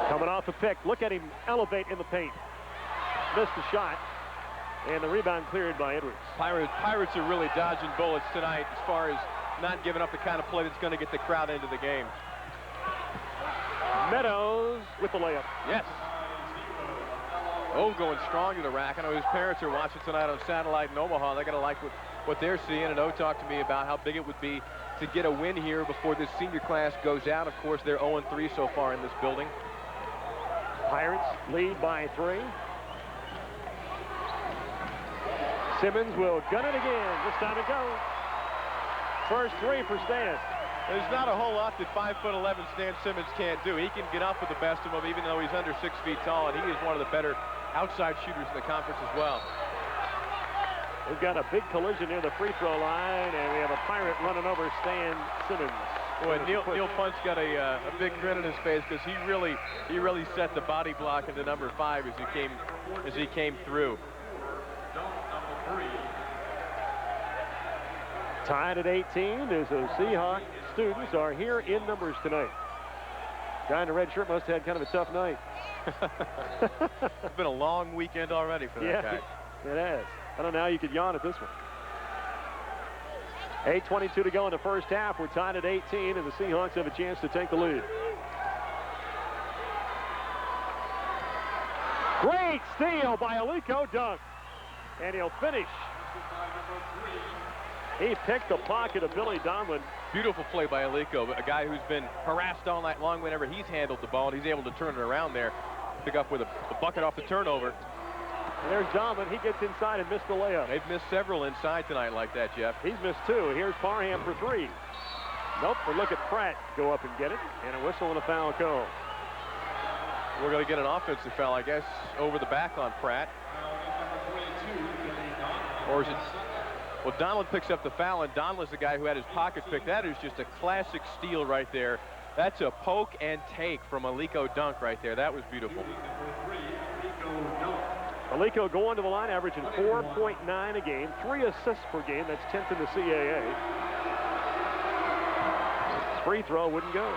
Coming off a pick. Look at him elevate in the paint. Missed the shot. And the rebound cleared by Edwards. Pirates are really dodging bullets tonight as far as not giving up the kind of play that's going to get the crowd into the game. Meadows with the layup. Yes. Oh, going strong to the rack. I know his parents are watching tonight on satellite in Omaha. They're going to like what they're seeing. And O talked to me about how big it would be to get a win here before this senior class goes out. Of course, they're 0-3 so far in this building. Pirates lead by 3. Simmons will gun it again. This time it goes. First 3 for Stan. There's not a whole lot that 5'11" Stan Simmons can't do. He can get up with the best of them, even though he's under 6 feet tall, and he is one of the better outside shooters in the conference as well. We've got a big collision near the free throw line, and we have a Pirate running over Stan Simmons. Boy, Neil Punt's got a big grin on his face because he really set the body block into number 5 as he came through. Tied at 18 as the Seahawks students are here in numbers tonight. Guy in the red shirt must have had kind of a tough night. It's been a long weekend already for that guy. It has. I don't know how you could yawn at this one. 8:22 to go in the first half. We're tied at 18, and the Seahawks have a chance to take the lead. Great steal by Aliko Dunk. And he'll finish. He picked the pocket of Billy Donlin. Beautiful play by Aliko, a guy who's been harassed all night long whenever he's handled the ball, and he's able to turn it around there. Pick up with a bucket off the turnover. And there's Donlin. He gets inside and missed the layup. They've missed several inside tonight like that, Jeff. He's missed 2. Here's Parham for 3. Nope, but look at Pratt go up and get it. And a whistle and a foul call. We're going to get an offensive foul, I guess, over the back on Pratt. Or is it... Well, Donlin picks up the foul, and Donlin's the guy who had his pocket picked. That is just a classic steal right there. That's a poke and take from Aliko Dunk right there. That was beautiful. Aliko going to the line, averaging 4.9 a game, 3 assists per game. That's 10th in the CAA. His free throw wouldn't go.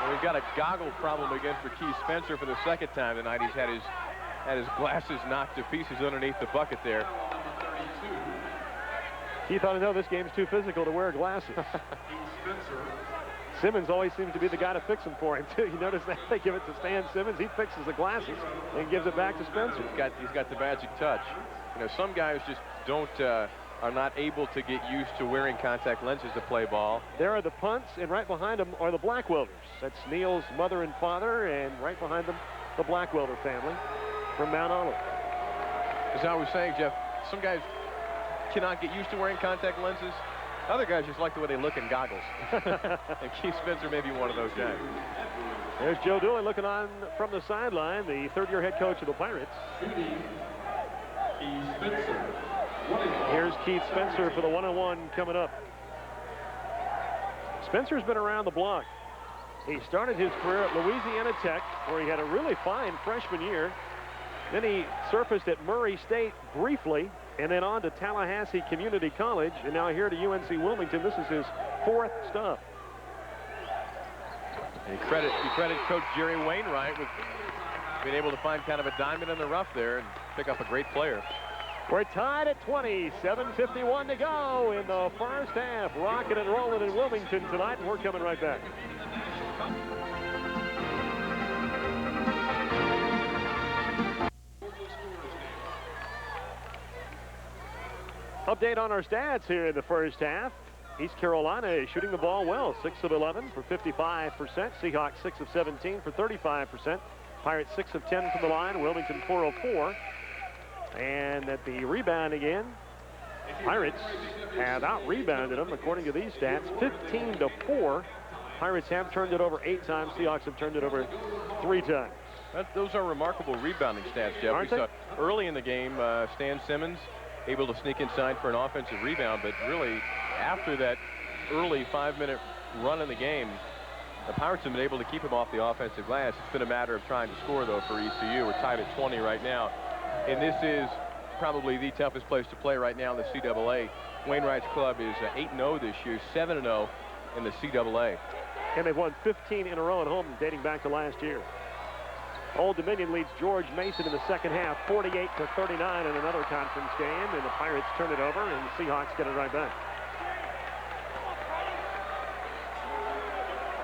Well, we've got a goggle problem again for Keith Spencer for the second time tonight. He's had his glasses knocked to pieces underneath the bucket there. Keith ought to know this game's too physical to wear glasses. Simmons always seems to be the guy to fix them for him, too. You notice that? They give it to Stan Simmons. He fixes the glasses and gives it back to Spencer. He's got the magic touch. You know, some guys just are not able to get used to wearing contact lenses to play ball. There are the Punts, and right behind them are the Blackwelders. That's Neil's mother and father, and right behind them, the Blackwelder family from Mount Olive. As I was saying, Jeff, some guys cannot get used to wearing contact lenses. Other guys just like the way they look in goggles. And Keith Spencer may be one of those guys. There's Joe Dooley looking on from the sideline, the third-year head coach of the Pirates. Here's Keith Spencer for the 1-on-1 coming up. Spencer's been around the block. He started his career at Louisiana Tech, where he had a really fine freshman year. Then he surfaced at Murray State briefly, and then on to Tallahassee Community College, and now here to UNC Wilmington. This is his 4th stop. And you credit Coach Jerry Wainwright with being able to find kind of a diamond in the rough there and pick up a great player. We're tied at 20, 7:51 to go in the first half. Rocking and rolling in Wilmington tonight, and we're coming right back. Update on our stats here in the first half. East Carolina is shooting the ball well, 6 of 11 for 55%. Seahawks 6 of 17 for 35%. Pirates 6 of 10 from the line. Wilmington 4 of 4. And at the rebound again, Pirates have out-rebounded them, according to these stats, 15-4. Pirates have turned it over 8 times. Seahawks have turned it over 3 times. Those are remarkable rebounding stats, Jeff. Aren't we saw early in the game, Stan Simmons able to sneak inside for an offensive rebound, but really after that early 5-minute run in the game, the Pirates have been able to keep him off the offensive glass. It's been a matter of trying to score, though, for ECU. We're tied at 20 right now, and this is probably the toughest place to play right now in the CAA. Wainwright's club is 8-0 this year, 7-0 in the CAA. And they've won 15 in a row at home dating back to last year. Old Dominion leads George Mason in the second half, 48-39 in another conference game, and the Pirates turn it over, and the Seahawks get it right back.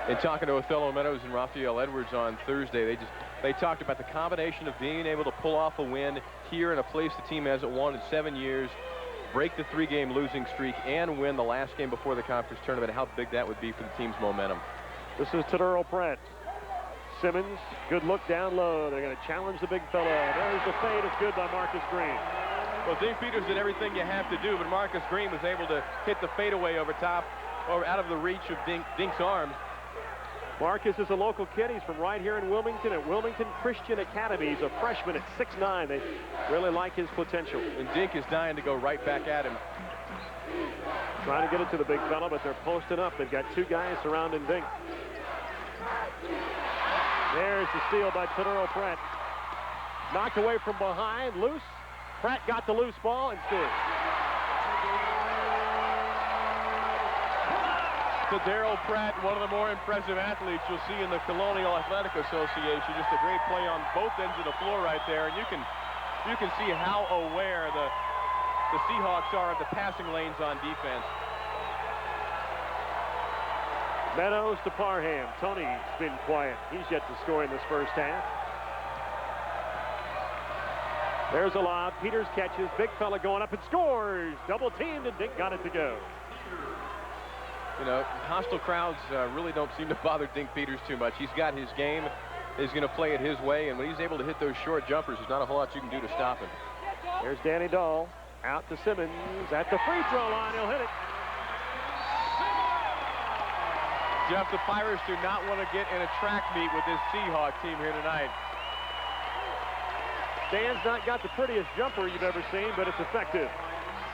In talking to Othello Meadows and Raphael Edwards on Thursday, they talked about the combination of being able to pull off a win here in a place the team hasn't won in 7 years, break the 3-game losing streak, and win the last game before the conference tournament, how big that would be for the team's momentum. This is Taduro Pratt. Simmons, good look down low. They're going to challenge the big fella. There's the fade. It's good by Marcus Green. Well, Dink Peters did everything you have to do, but Marcus Green was able to hit the fadeaway over top, or out of the reach of Dink's arms. Marcus is a local kid. He's from right here in Wilmington at Wilmington Christian Academy. He's a freshman at 6'9". They really like his potential. And Dink is dying to go right back at him. Trying to get it to the big fella, but they're posting up. They've got 2 guys surrounding Dink. There's the steal by Taduro Pratt. Knocked away from behind, loose. Pratt got the loose ball and scored. Taduro Pratt, one of the more impressive athletes you'll see in the Colonial Athletic Association. Just a great play on both ends of the floor right there, and you can see how aware the Seahawks are of the passing lanes on defense. Meadows to Parham. Tony's been quiet. He's yet to score in this first half. There's a lob. Peters catches. Big fella going up and scores. Double teamed, and Dink got it to go. You know, hostile crowds really don't seem to bother Dink Peters too much. He's got his game. He's going to play it his way, and when he's able to hit those short jumpers, there's not a whole lot you can do to stop him. There's Danny Dahl out to Simmons at the free throw line. He'll hit it. Jeff, the Pirates do not want to get in a track meet with this Seahawk team here tonight. Dan's not got the prettiest jumper you've ever seen, but it's effective.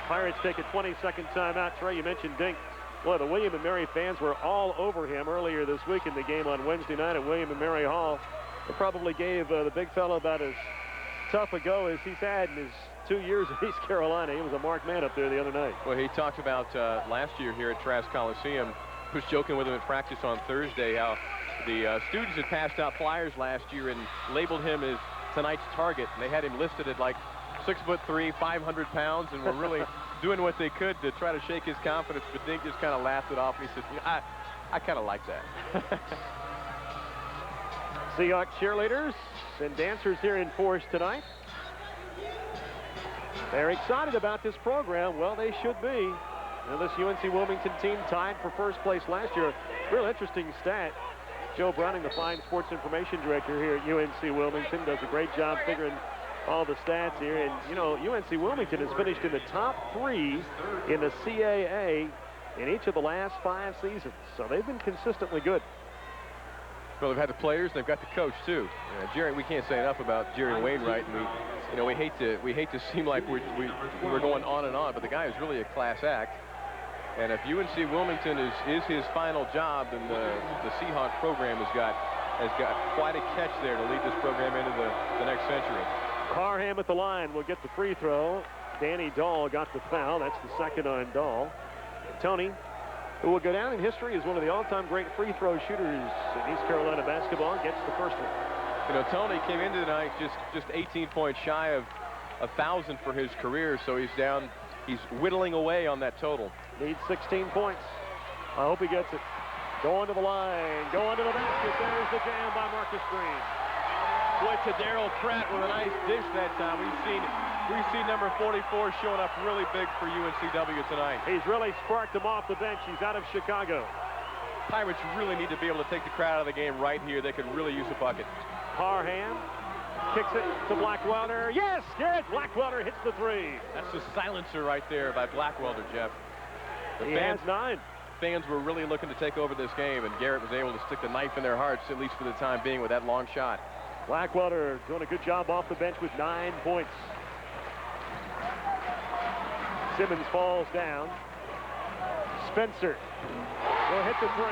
Pirates take a 20-second timeout. Trey, you mentioned Dink. Boy, the William & Mary fans were all over him earlier this week in the game on Wednesday night at William & Mary Hall. They probably gave the big fella about as tough a go as he's had in his 2 years at East Carolina. He was a marked man up there the other night. Well, he talked about last year here at Trask Coliseum. Was joking with him at practice on Thursday how the students had passed out flyers last year and labeled him as tonight's target. And they had him listed at like 6'3", 500 pounds, and were really doing what they could to try to shake his confidence. But Dink just kind of laughed it off, and he said, I kind of like that. Seahawks cheerleaders and dancers here in force tonight. They're excited about this program. Well, they should be. Now, this UNC Wilmington team tied for first place last year. Real interesting stat. Joe Browning, the fine sports information director here at UNC Wilmington, does a great job figuring all the stats here. And, you know, UNC Wilmington has finished in the top 3 in the CAA in each of the last 5 seasons. So they've been consistently good. Well, they've had the players, and they've got the coach too. Jerry, we can't say enough about Jerry Wainwright, and we hate to seem like we're going on and on, but the guy is really a class act. And if UNC Wilmington is his final job, then the Seahawk program has got quite a catch there to lead this program into the next century. Parham at the line will get the free throw. Danny Dahl got the foul. That's the second on Dahl. Tony, who will go down in history as one of the all-time great free throw shooters in East Carolina basketball, gets the first one. You know, Tony came into tonight just 18 points shy of 1,000 for his career, so he's whittling away on that total. Needs 16 points. I hope he gets it. Going to the line, going to the basket. There's the jam by Marcus Green. Boy, to Daryl Pratt with a nice dish that time. We've seen number 44 showing up really big for UNCW tonight. He's really sparked him off the bench. He's out of Chicago. Pirates really need to be able to take the crowd out of the game right here. They could really use a bucket. Parham kicks it to Blackwelder. Yes, Garrett Blackwelder hits the 3. That's the silencer right there by Blackwelder, Jeff. He has 9. Fans were really looking to take over this game, and Garrett was able to stick the knife in their hearts, at least for the time being, with that long shot. Blackwelder doing a good job off the bench with 9 points. Simmons falls down. Spencer will hit the 3.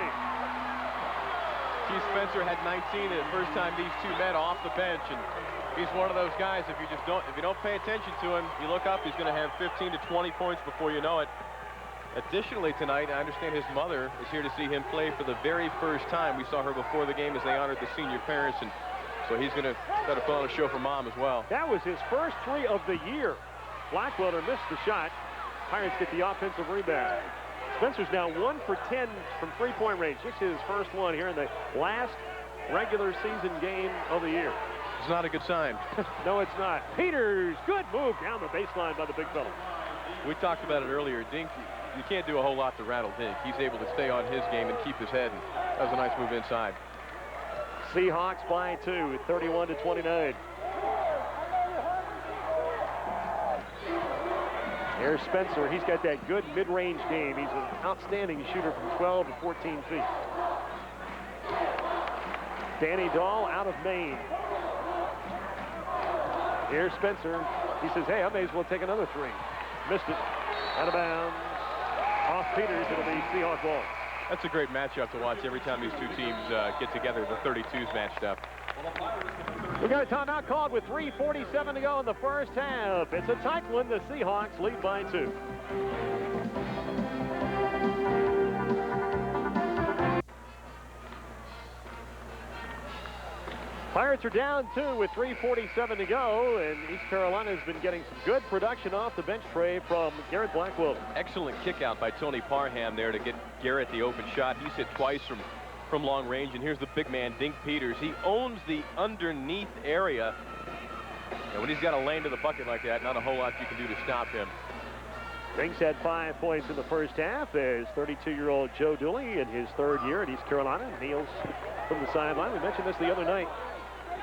Keith Spencer had 19 the first time these two met off the bench, and he's one of those guys, if you don't pay attention to him, you look up, he's going to have 15 to 20 points before you know it. Additionally tonight, I understand his mother is here to see him play for the very first time. We saw her before the game as they honored the senior parents, and So he's going to try to put on a show for Mom as well. That was his first 3 of the year. Blackwelder missed the shot. Pirates get the offensive rebound. Spencer's now 1 for 10 from three-point range. This is his first one here in the last regular season game of the year. It's not a good sign. No, it's not. Peters, good move down the baseline by the big fella. We talked about it earlier. Dink, you can't do a whole lot to rattle Dink. He's able to stay on his game and keep his head. And that was a nice move inside. Seahawks by 2, 31-29. Here's Spencer. He's got that good mid-range game. He's an outstanding shooter from 12 to 14 feet. Danny Dahl out of Maine. Here's Spencer. He says, hey, I may as well take another 3. Missed it. Out of bounds. Off Peters. It'll be Seahawk ball. That's a great matchup to watch every time these two teams get together. The 32s matched up. We got a timeout called with 3:47 to go in the first half. It's a tight one. The Seahawks lead by 2. Pirates are down 2 with 3:47 to go, and East Carolina has been getting some good production off the bench tray from Garrett Blackwelder. Excellent kick out by Tony Parham there to get Garrett the open shot. He's hit twice from long range, and here's the big man, Dink Peters. He owns the underneath area, and when he's got a lane to the bucket like that, not a whole lot you can do to stop him. Dinks had 5 points in the first half. There's 32-year-old Joe Dooley in his 3rd year at East Carolina. Kneels from the sideline. We mentioned this the other night.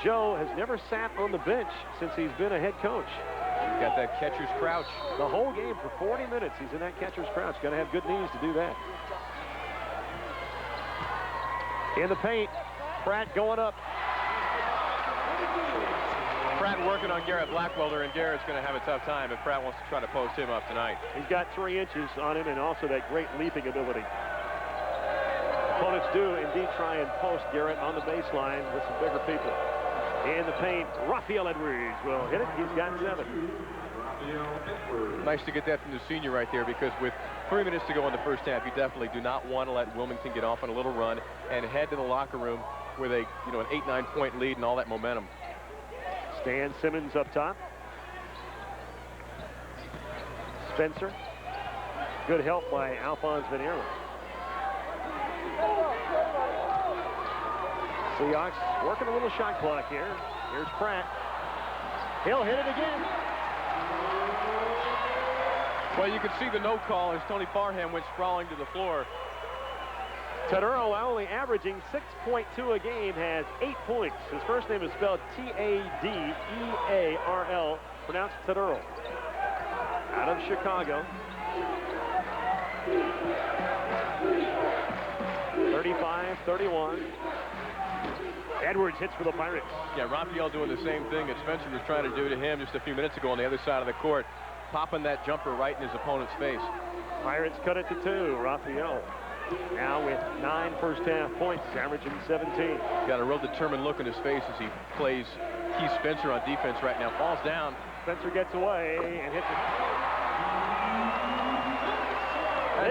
Joe has never sat on the bench since he's been a head coach. He's got that catcher's crouch. The whole game for 40 minutes, he's in that catcher's crouch. Got to have good knees to do that. In the paint, Pratt going up. Pratt working on Garrett Blackwelder, and Garrett's going to have a tough time if Pratt wants to try to post him up tonight. He's got 3 inches on him and also that great leaping ability. Opponents do indeed try and post Garrett on the baseline with some bigger people. In the paint, Raphael Edwards will hit it. He's got 7. Nice to get that from the senior right there, because with 3 minutes to go in the first half, you definitely do not want to let Wilmington get off on a little run and head to the locker room with an 8-9 point lead and all that momentum. Stan Simmons up top. Spencer. Good help by Alphonse Venera. Seahawks working a little shot clock here. Here's Pratt. He'll hit it again. Well, you can see the no call as Tony Parham went sprawling to the floor. Taduro, only averaging 6.2 a game, has 8 points. His first name is spelled T-A-D-E-A-R-L, pronounced Taduro. Out of Chicago. 35-31. Edwards hits for the Pirates. Yeah, Raphael doing the same thing that Spencer was trying to do to him just a few minutes ago on the other side of the court, popping that jumper right in his opponent's face. Pirates cut it to 2. Raphael now with 9 first-half points, averaging 17. Got a real determined look in his face as he plays Keith Spencer on defense right now. Falls down. Spencer gets away and hits it.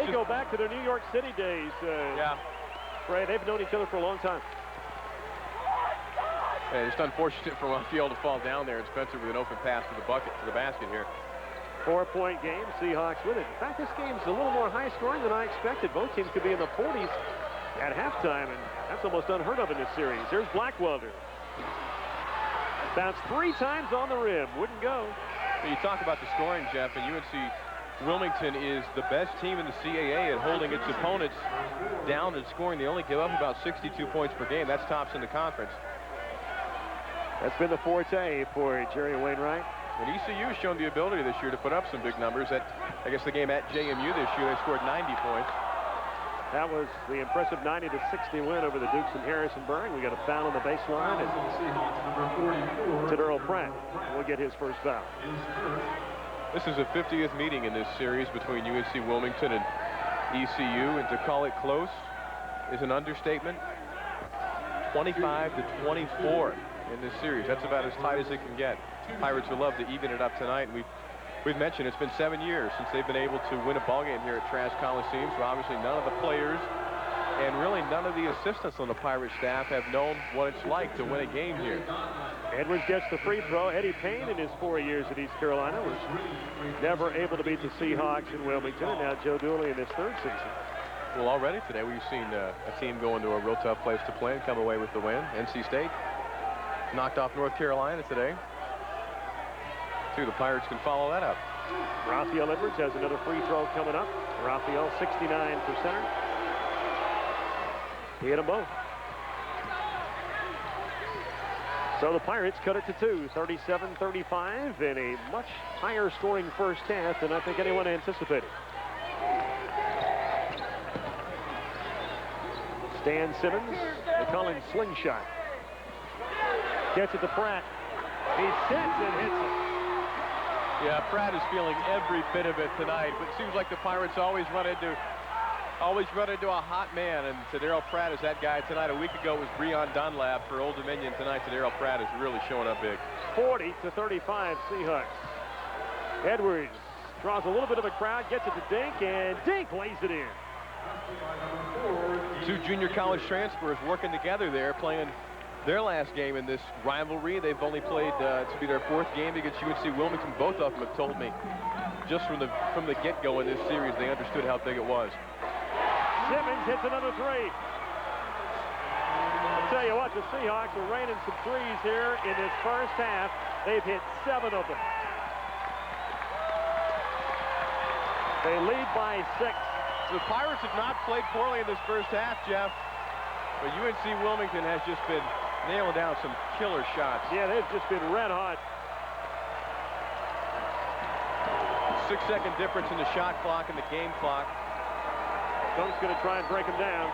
They go back to their New York City days. Yeah. Ray, they've known each other for a long time. And it's unfortunate for Raphael to fall down there, and Spencer with an open pass to the basket here. 4-point game, Seahawks with it. In fact, this game's a little more high-scoring than I expected. Both teams could be in the 40s at halftime, and that's almost unheard of in this series. Here's Blackwelder. Bounced 3 times on the rim. Wouldn't go. You talk about the scoring, Jeff, and UNC Wilmington is the best team in the CAA at holding its opponents down and scoring. They only give up about 62 points per game. That's tops in the conference. That's been the forte for Jerry Wainwright. And ECU has shown the ability this year to put up some big numbers. I guess the game at JMU this year, they scored 90 points. That was the impressive 90-60 win over the Dukes and Harrisonburg. We got a foul on the baseline, and Taduro Pratt will get his first foul. This is the 50th meeting in this series between UNC Wilmington and ECU, and to call it close is an understatement. 25-24 in this series. That's about as tight as it can get. Pirates would love to even it up tonight. And we've mentioned it's been 7 years since they've been able to win a ball game here at Trask Coliseum. So obviously none of the players And really, none of the assistants on the Pirate staff have known what it's like to win a game here. Edwards gets the free throw. Eddie Payne, in his 4 years at East Carolina, was never able to beat the Seahawks in Wilmington, and now Joe Dooley in his 3rd season. Well, already today we've seen a team go into a real tough place to play and come away with the win. NC State knocked off North Carolina today. See if the Pirates can follow that up. Raphael Edwards has another free throw coming up. Raphael, 69%. He hit them both. So the Pirates cut it to 2, 37-35, in a much higher scoring first half than I think anyone anticipated. Stan Simmons, they call him Slingshot. Gets it to Pratt. He sits and hits it. Yeah, Pratt is feeling every bit of it tonight, but it seems like the Pirates always run into a hot man, and Tadero Pratt is that guy tonight. A week ago it was Breon Dunlap for Old Dominion. Tonight Tadero Pratt is really showing up big. 40-35 Seahawks. Edwards draws a little bit of a crowd, gets it to Dink, and Dink lays it in. 2 junior college transfers working together there, playing their last game in this rivalry. They've only played to be their 4th game against UNC Wilmington. Both of them have told me just from the get-go in this series they understood how big it was. Simmons hits another 3. I'll tell you what, the Seahawks are raining some threes here in this first half. They've hit 7 of them. They lead by 6. The Pirates have not played poorly in this first half, Jeff, but UNC Wilmington has just been nailing down some killer shots. Yeah, they've just been red hot. 6-second difference in the shot clock and the game clock. Dunk's going to try and break him down.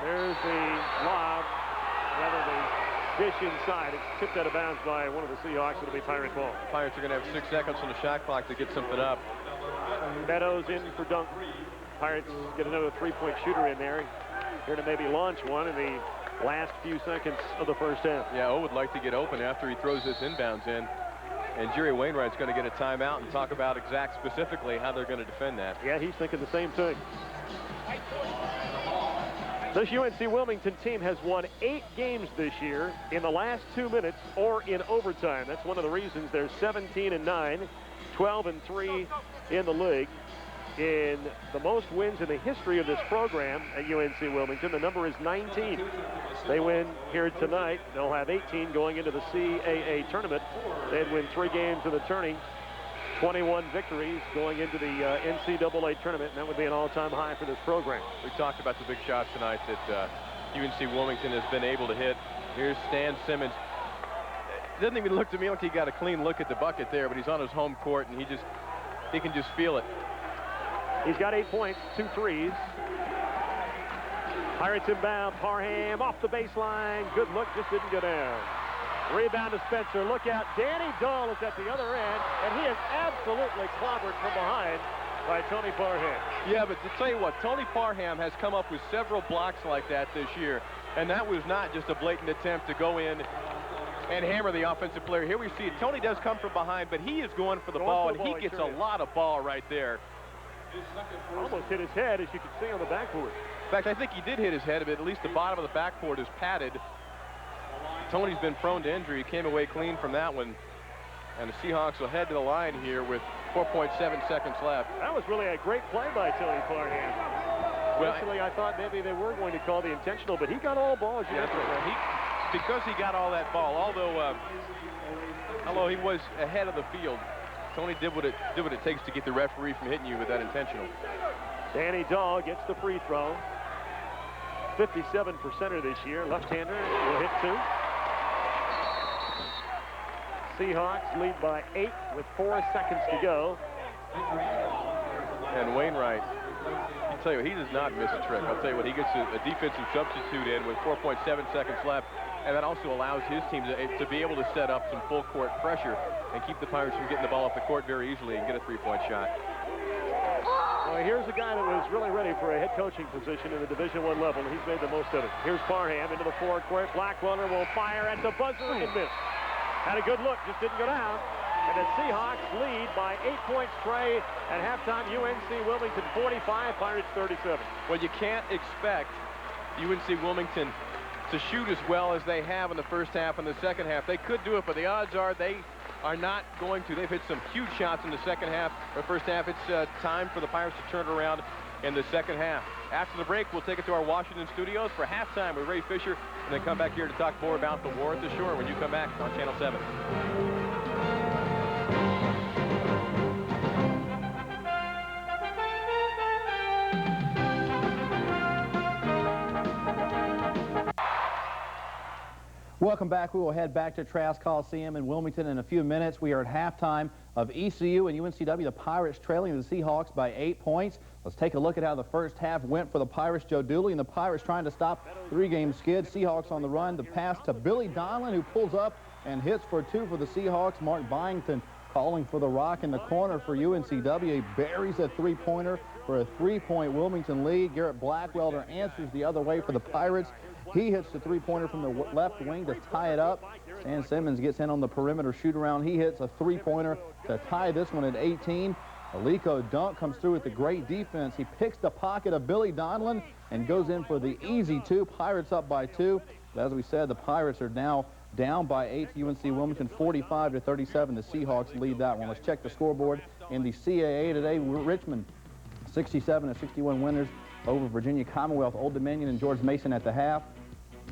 There's the lob, rather the dish inside. It's tipped out of bounds by one of the Seahawks. It'll be Pirate ball. Pirates are going to have 6 seconds on the shot clock to get something up. Meadows in for Dunk. Pirates get another 3-point shooter in there. Here to maybe launch one in the last few seconds of the first half. Yeah, O would like to get open after he throws this inbounds in. And Jerry Wainwright's going to get a timeout and talk about specifically how they're going to defend that. Yeah, he's thinking the same thing. This UNC Wilmington team has won 8 games this year in the last 2 minutes or in overtime. That's one of the reasons they're 17-9, 12-3 in the league. In the most wins in the history of this program at UNC Wilmington, the number is 19. They win here tonight. They'll have 18 going into the CAA tournament. They'd win 3 games in the tourney, 21 victories going into the NCAA tournament, and that would be an all-time high for this program. We talked about the big shots tonight that UNC Wilmington has been able to hit. Here's Stan Simmons. It doesn't even look to me like he got a clean look at the bucket there, but he's on his home court, and he can just feel it. He's got 8 points, 2 threes. Pirates inbound. Parham off the baseline. Good look, just didn't go down. Rebound to Spencer. Look out. Danny Dahl is at the other end, and he is absolutely clobbered from behind by Tony Parham. Yeah, but to tell you what, Tony Parham has come up with several blocks like that this year, and that was not just a blatant attempt to go in and hammer the offensive player. Here we see it. Tony does come from behind, but he is going for the ball, and he gets a lot of ball right there. Almost hit his head, as you can see on the backboard. In fact, I think he did hit his head, but at least the bottom of the backboard is padded. Tony's been prone to injury. He came away clean from that one. And the Seahawks will head to the line here with 4.7 seconds left. That was really a great play by Tony Parham. Well, initially, I thought maybe they were going to call the intentional, but he got all balls. Because he got all that ball, although he was ahead of the field, Tony did what it takes to get the referee from hitting you with that intentional. Danny Dahl gets the free throw. 57%er this year. Left-hander will hit 2. Seahawks lead by 8 with 4 seconds to go. And Wainwright, I'll tell you what, he does not miss a trick. I'll tell you what, he gets a defensive substitute in with 4.7 seconds left. And that also allows his team to be able to set up some full court pressure and keep the Pirates from getting the ball off the court very easily and get a 3-point shot. Well, here's a guy that was really ready for a head coaching position in the Division I level, and he's made the most of it. Here's Parham into the forward court. Blackwelder will fire at the buzzer and miss. Had a good look, just didn't go down. And the Seahawks lead by 8 points. Trey at halftime. UNC Wilmington 45, Pirates 37. Well, you can't expect UNC Wilmington to shoot as well as they have in the first half and the second half. They could do it, but the odds are they are not going to. They've hit some huge shots in the second half or first half. It's time for the Pirates to turn it around in the second half. After the break, we'll take it to our Washington studios for halftime with Ray Fisher, and then come back here to talk more about the war at the shore when you come back on Channel 7. Welcome back. We will head back to Trask Coliseum in Wilmington in a few minutes. We are at halftime of ECU and UNCW. The Pirates trailing the Seahawks by 8 points. Let's take a look at how the first half went for the Pirates. Joe Dooley and the Pirates trying to stop three-game skid. Seahawks on the run. The pass to Billy Donlin, who pulls up and hits for two for the Seahawks. Mark Byington calling for the rock in the corner for UNCW. He buries a three-pointer for a 3-point Wilmington lead. Garrett Blackwelder answers the other way for the Pirates. He hits the three-pointer from the left wing to tie it up. Stan Simmons gets in on the perimeter shoot-around. He hits a three-pointer to tie this one at 18. Aliko Dunk comes through with the great defense. He picks the pocket of Billy Donlin and goes in for the easy two. Pirates up by 2. But as we said, the Pirates are now down by 8 to UNC Wilmington, 45-37. The Seahawks lead that one. Let's check the scoreboard in the CAA today. Richmond, 67-61 winners over Virginia Commonwealth, Old Dominion, and George Mason at the half.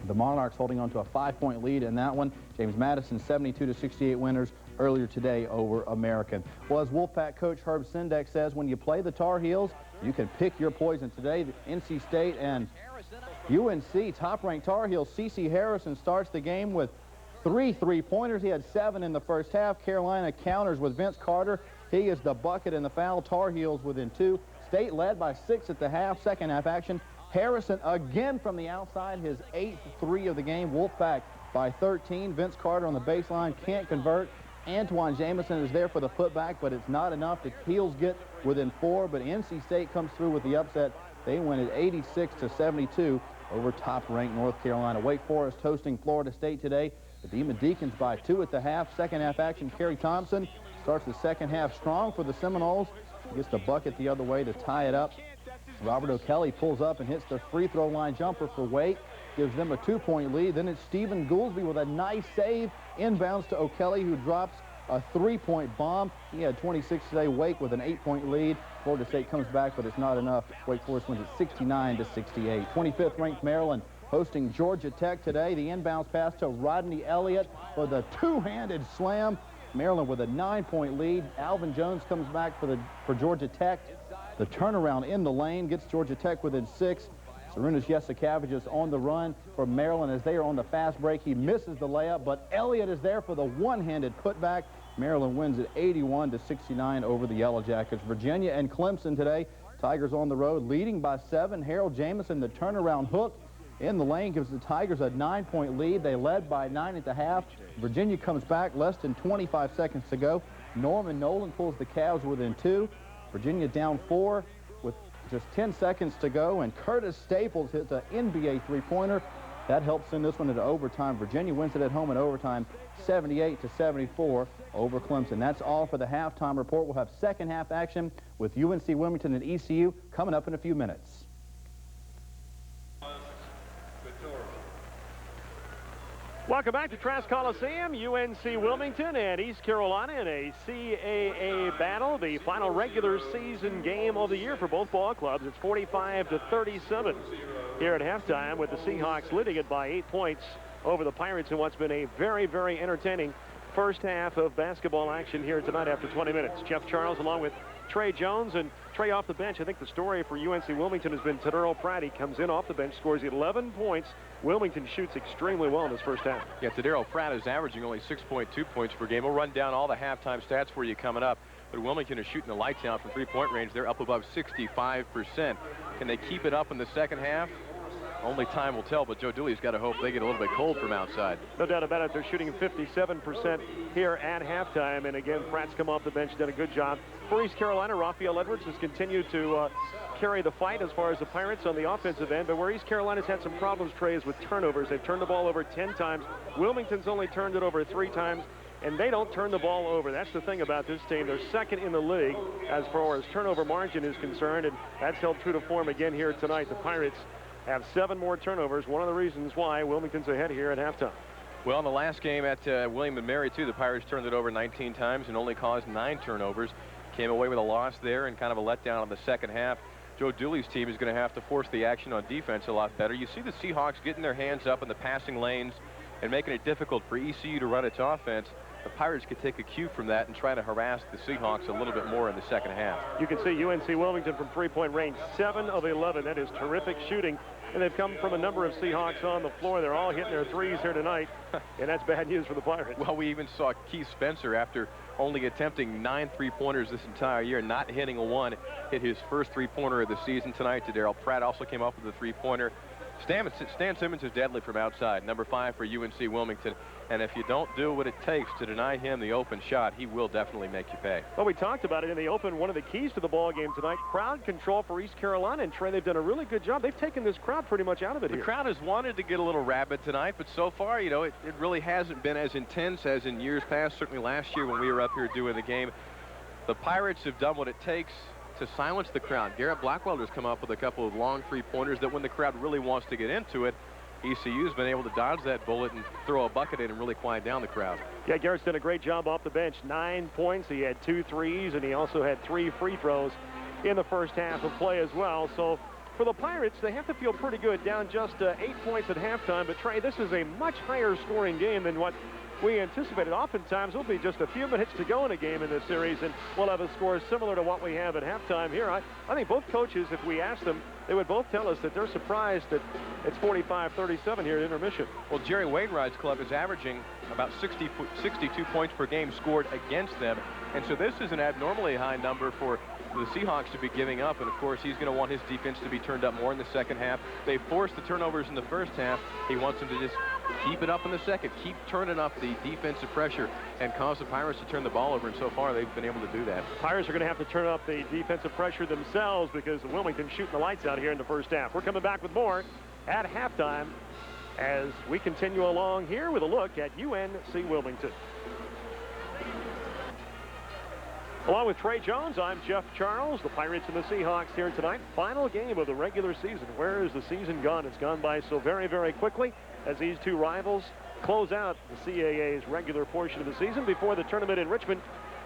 The Monarchs holding on to a 5-point lead in that one. James Madison, 72-68 winners earlier today over American. Well, as Wolfpack coach Herb Sendek says, when you play the Tar Heels, you can pick your poison. Today, the NC State and UNC top-ranked Tar Heels. C.C. Harrison starts the game with 3 three-pointers. He had 7 in the first half. Carolina counters with Vince Carter. He is the bucket in the foul. Tar Heels within 2. State led by 6 at the half. Second half action. Harrison again from the outside, his 8th three of the game. Wolfpack by 13. Vince Carter on the baseline can't convert. Antoine Jamison is there for the putback, but it's not enough. The Heels get within 4, but NC State comes through with the upset. They win at 86-72 over top-ranked North Carolina. Wake Forest hosting Florida State today. The Demon Deacons by 2 at the half. Second half action, Kerry Thompson starts the second half strong for the Seminoles. Gets the bucket the other way to tie it up. Robert O'Kelly pulls up and hits the free throw line jumper for Wake. Gives them a 2-point lead. Then it's Stephen Goolsby with a nice save. Inbounds to O'Kelly, who drops a 3-point bomb. He had 26 today. Wake with an 8-point lead. Florida State comes back, but it's not enough. Wake Forest wins at 69-68. 25th ranked Maryland hosting Georgia Tech today. The inbounds pass to Rodney Elliott with a two-handed slam. Maryland with a 9-point lead. Alvin Jones comes back for Georgia Tech. The turnaround in the lane gets Georgia Tech within 6. Sarunas Yesikavicius on the run for Maryland as they are on the fast break. He misses the layup, but Elliott is there for the one-handed putback. Maryland wins at 81-69 over the Yellow Jackets. Virginia and Clemson today. Tigers on the road leading by 7. Harold Jamison, the turnaround hook in the lane, gives the Tigers a 9-point lead. They led by 9 at the half. Virginia comes back less than 25 seconds to go. Norman Nolan pulls the Cavs within 2. Virginia down 4 with just 10 seconds to go, and Curtis Staples hits an NBA three-pointer. That helps send this one into overtime. Virginia wins it at home in overtime, 78-74 over Clemson. That's all for the halftime report. We'll have second half action with UNC Wilmington and ECU coming up in a few minutes. Welcome back to Trask Coliseum. UNC Wilmington and East Carolina in a CAA battle. The final regular season game of the year for both ball clubs. It's 45-37 here at halftime, with the Seahawks leading it by 8 points over the Pirates in what's been a very, very entertaining first half of basketball action here tonight after 20 minutes. Jeff Charles along with Trey Jones, and Trey off the bench. I think the story for UNC Wilmington has been Tadero Pratt. He comes in off the bench, scores 11 points. Wilmington shoots extremely well in this first half. Yeah, Tadero Pratt is averaging only 6.2 points per game. We'll run down all the halftime stats for you coming up. But Wilmington is shooting the lights out from three-point range. They're up above 65%. Can they keep it up in the second half? Only time will tell, but Joe Dooley's got to hope they get a little bit cold from outside. No doubt about it. They're shooting 57% here at halftime. And again, Pratt's come off the bench, done a good job. For East Carolina, Raphael Edwards has continued to carry the fight as far as the Pirates on the offensive end. But where East Carolina's had some problems, Trey, is with turnovers. They've turned the ball over 10 times. Wilmington's only turned it over 3 times. And they don't turn the ball over. That's the thing about this team. They're second in the league as far as turnover margin is concerned. And that's held true to form again here tonight. The Pirates have 7 more turnovers. One of the reasons why Wilmington's ahead here at halftime. Well, in the last game at William & Mary, too, the Pirates turned it over 19 times and only caused 9 turnovers. Came away with a loss there and kind of a letdown in the second half. Joe Dooley's team is going to have to force the action on defense a lot better. You see the Seahawks getting their hands up in the passing lanes and making it difficult for ECU to run its offense. The Pirates could take a cue from that and try to harass the Seahawks a little bit more in the second half. You can see UNC Wilmington from three-point range, 7 of 11. That is terrific shooting. And they've come from a number of Seahawks on the floor. They're all hitting their threes here tonight, and that's bad news for the Pirates. Well, we even saw Keith Spencer, after only attempting 9 three-pointers this entire year, not hitting a one, hit his first three-pointer of the season tonight. Daryl Pratt also came up with a three-pointer. Stan Simmons is deadly from outside, number 5 for UNC Wilmington. And if you don't do what it takes to deny him the open shot, he will definitely make you pay. Well, we talked about it in the open. One of the keys to the ball game tonight, crowd control for East Carolina. And Trey, they've done a really good job. They've taken this crowd pretty much out of it here. The crowd has wanted to get a little rabid tonight, but so far, you know, it really hasn't been as intense as in years past. Certainly last year when we were up here doing the game. The Pirates have done what it takes to silence the crowd. Garrett Blackwelder's come up with a couple of long three-pointers that when the crowd really wants to get into it, ECU's been able to dodge that bullet and throw a bucket in and really quiet down the crowd. Yeah, Garrett's done a great job off the bench. 9 points. He had 2 threes, and he also had 3 free throws in the first half of play as well. So for the Pirates, they have to feel pretty good, down just 8 points at halftime. But Trey, this is a much higher scoring game than what we anticipated. Oftentimes, it'll be just a few minutes to go in a game in this series, and we'll have a score similar to what we have at halftime here. I think both coaches, if we asked them, they would both tell us that they're surprised that it's 45-37 here at intermission. Well, Jerry Wainwright's club is averaging about 62 points per game scored against them, and so this is an abnormally high number for the Seahawks to be giving up, and of course he's going to want his defense to be turned up more in the second half. They forced the turnovers in the first half. He wants them to just keep it up in the second, keep turning up the defensive pressure and cause the Pirates to turn the ball over, and so far they've been able to do that. Pirates are going to have to turn up the defensive pressure themselves because Wilmington's shooting the lights out here in the first half. We're coming back with more at halftime as we continue along here with a look at UNC Wilmington. Along with Trey Jones, I'm Jeff Charles. The Pirates and the Seahawks here tonight. Final game of the regular season. Where is the season gone? It's gone by so very, very quickly as these two rivals close out the CAA's regular portion of the season before the tournament in Richmond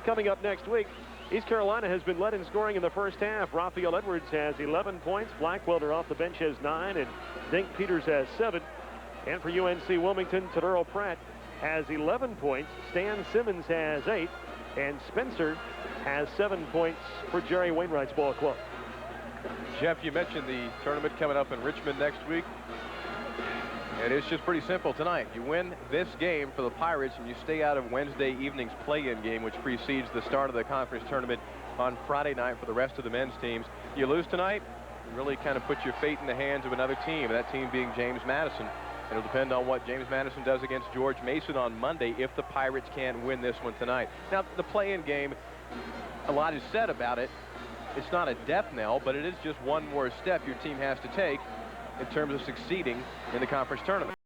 coming up next week. East Carolina has been led in scoring in the first half. Raphael Edwards has 11 points. Blackwelder off the bench has 9, and Dink Peters has 7. And for UNC Wilmington, Daryl Pratt has 11 points. Stan Simmons has 8, and Spencer has 7 points for Jerry Wainwright's ball club. Jeff, you mentioned the tournament coming up in Richmond next week. And it's just pretty simple tonight. You win this game for the Pirates and you stay out of Wednesday evening's play-in game, which precedes the start of the conference tournament on Friday night for the rest of the men's teams. You lose tonight, you really kind of put your fate in the hands of another team, and that team being James Madison. And it'll depend on what James Madison does against George Mason on Monday if the Pirates can't win this one tonight. Now, the play-in game, a lot is said about it. It's not a death knell, but it is just one more step your team has to take in terms of succeeding in the conference tournament.